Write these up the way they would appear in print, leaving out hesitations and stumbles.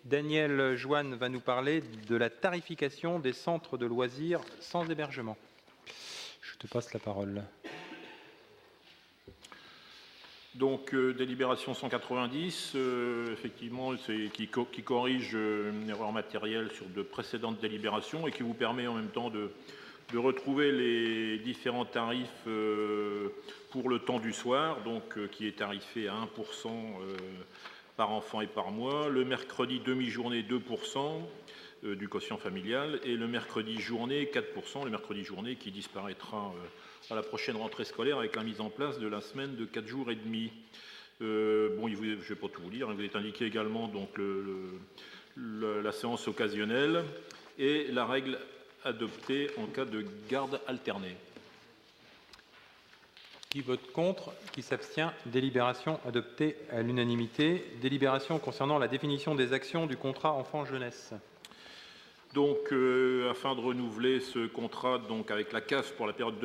Daniel Joanne va nous parler de la tarification des centres de loisirs sans hébergement. Je te passe la parole. Donc, délibération 190, effectivement, qui corrige une erreur matérielle sur de précédentes délibérations et qui vous permet en même temps de retrouver les différents tarifs pour le temps du soir, donc qui est tarifé à 1% par enfant et par mois, le mercredi demi-journée 2% du quotient familial et le mercredi journée 4%, le mercredi journée qui disparaîtra à la prochaine rentrée scolaire avec la mise en place de la semaine de 4 jours et demi. Je ne vais pas tout vous lire, il vous est indiqué également donc, la séance occasionnelle et la règle adoptée en cas de garde alternée. Qui vote contre? Qui s'abstient? Délibération adoptée à l'unanimité. Délibération concernant la définition des actions du contrat enfant-jeunesse. Donc, afin de renouveler ce contrat donc, avec la CAF pour la période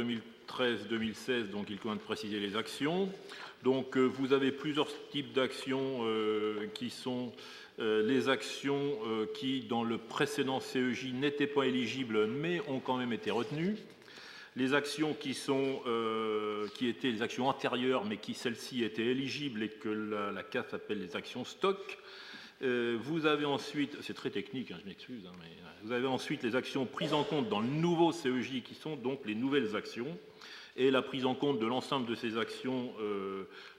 2013-2016, donc il convient de préciser les actions. Donc, vous avez plusieurs types d'actions qui sont les actions qui, dans le précédent CEJ, n'étaient pas éligibles, mais ont quand même été retenues. Les actions qui étaient les actions antérieures, mais qui celles-ci étaient éligibles et que la CAF appelle les actions stock. Vous avez ensuite, c'est très technique, je m'excuse, mais vous avez ensuite les actions prises en compte dans le nouveau CEJ qui sont donc les nouvelles actions et la prise en compte de l'ensemble de ces actions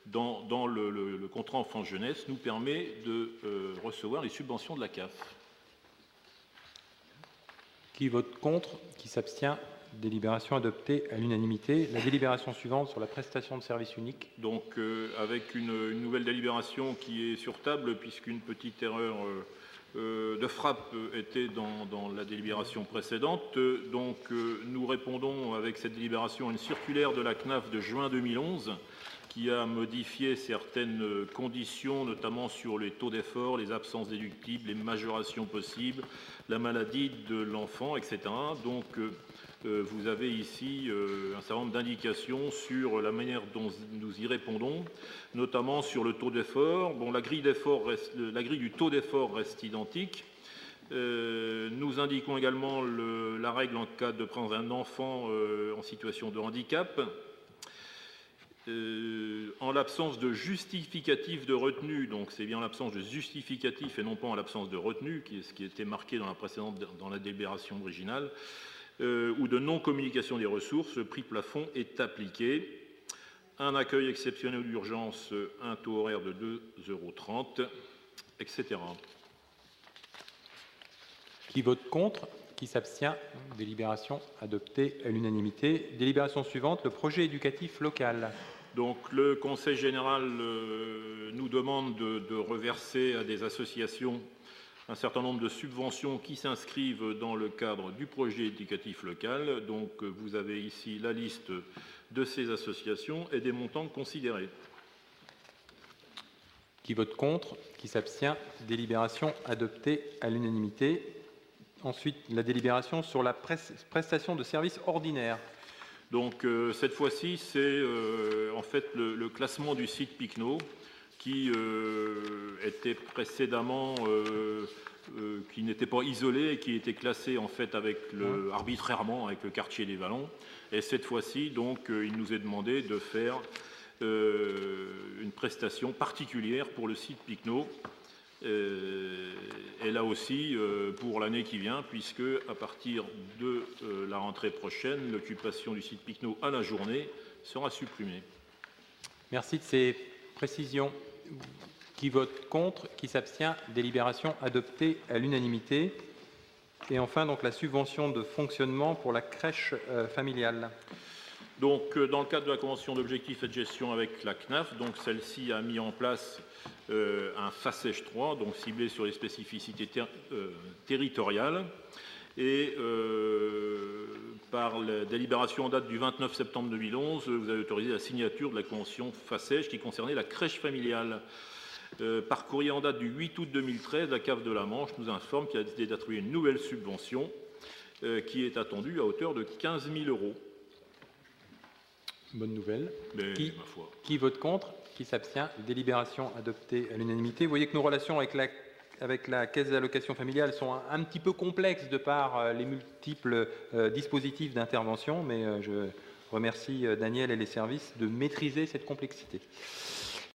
dans le contrat enfant-jeunesse nous permet de recevoir les subventions de la CAF. Qui vote contre? Qui s'abstient? Délibération adoptée à l'unanimité. La délibération suivante sur la prestation de service unique. Donc, avec une nouvelle délibération qui est sur table, puisqu'une petite erreur de frappe était dans la délibération précédente. Donc, nous répondons avec cette délibération à une circulaire de la CNAF de juin 2011 qui a modifié certaines conditions, notamment sur les taux d'effort, les absences déductibles, les majorations possibles, la maladie de l'enfant, etc. Donc, vous avez ici un certain nombre d'indications sur la manière dont nous y répondons, notamment sur le taux d'effort. Bon, la grille du taux d'effort reste identique. Nous indiquons également la règle en cas de présence d'un enfant en situation de handicap. En l'absence de justificatif de retenue, donc c'est bien en l'absence de justificatif et non pas en l'absence de retenue, ce qui était marqué dans la délibération originale, ou de non-communication des ressources, le prix plafond est appliqué. Un accueil exceptionnel d'urgence, un taux horaire de 2,30 €, etc. Qui vote contre? Qui s'abstient? Délibération adoptée à l'unanimité. Délibération suivante, le projet éducatif local. Donc, le Conseil général nous demande de reverser à des associations un certain nombre de subventions qui s'inscrivent dans le cadre du projet éducatif local. Donc, vous avez ici la liste de ces associations et des montants considérés. Qui vote contre? Qui s'abstient? Délibération adoptée à l'unanimité. Ensuite, la délibération sur la prestation de services ordinaires. Donc, cette fois-ci, c'est en fait le classement du site Picno qui était précédemment, qui n'était pas isolé et qui était classé en fait arbitrairement avec le quartier des Vallons. Et cette fois-ci, donc, il nous est demandé de faire une prestation particulière pour le site Picno. Et là aussi, pour l'année qui vient, puisque à partir de la rentrée prochaine, l'occupation du site Picno à la journée sera supprimée. Merci de ces précisions. Qui vote contre? Qui s'abstient? Délibération adoptée à l'unanimité. Et enfin, donc, la subvention de fonctionnement pour la crèche familiale. Donc, dans le cadre de la convention d'objectifs et de gestion avec la CNAF, donc celle-ci a mis en place un FACEJ 3, donc ciblé sur les spécificités territoriales. Et par la délibération en date du 29 septembre 2011, vous avez autorisé la signature de la convention FACEJ qui concernait la crèche familiale. Par courrier en date du 8 août 2013, la CAF de la Manche nous informe qu'il a décidé d'attribuer une nouvelle subvention qui est attendue à hauteur de 15 000 €. Bonne nouvelle. Mais, ma foi. Qui vote contre? Qui s'abstient? Délibération adoptée à l'unanimité. Vous voyez que nos relations avec avec la caisse d'allocation familiale sont un petit peu complexes de par les multiples dispositifs d'intervention, mais je remercie Daniel et les services de maîtriser cette complexité.